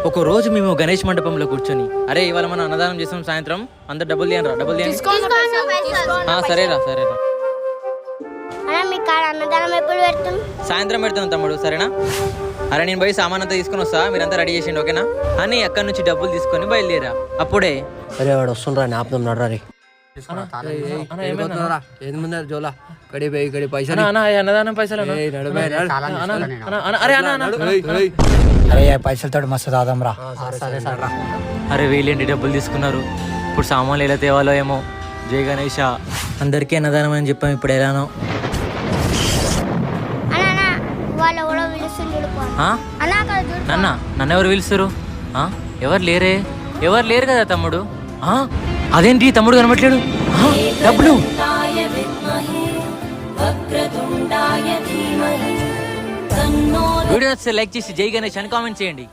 ఒక రోజు మేము గణేష్ మండపంలో కూర్చొని, అరే ఇవాళ మనం అన్నదానం చేస్తాం, సాయంత్రం అందరు డబ్బులు తీయండి, డబ్బులు తీయండి. సరేరా సరేరా, సాయంత్రం పెడతాను తమ్ముడు, సరేనా? అరే నేను పోయి సామాన్ అంతా తీసుకుని వస్తా, మీరంతా రెడీ చేసిండి, ఓకేనా? అని అక్కడి నుంచి డబ్బులు తీసుకొని బయలుదేరా. అప్పుడే అరే వాడు వస్తుండ్రా, జ్ఞాపకం నడరా అన్నదానం పైసలు. అరే పైసలతో మస్తు దాదాం రా. అరే వీళ్ళేంటి డబ్బులు తీసుకున్నారు, ఇప్పుడు సామాన్లు ఎలా తేవాలో ఏమో. జై గణేష. అందరికీ అన్నదానం అని చెప్పాం, ఇప్పుడు ఎలానో. నన్ను ఎవరు పిలుస్తారు? ఎవరు లేరే, ఎవరు లేరు కదా తమ్ముడు. అదేంటి తమ్ముడు కనబట్లేడు? డబ్బులు. వీడియో లైక్ చేసి జై గణేష్ అని కామెంట్ చేయండి.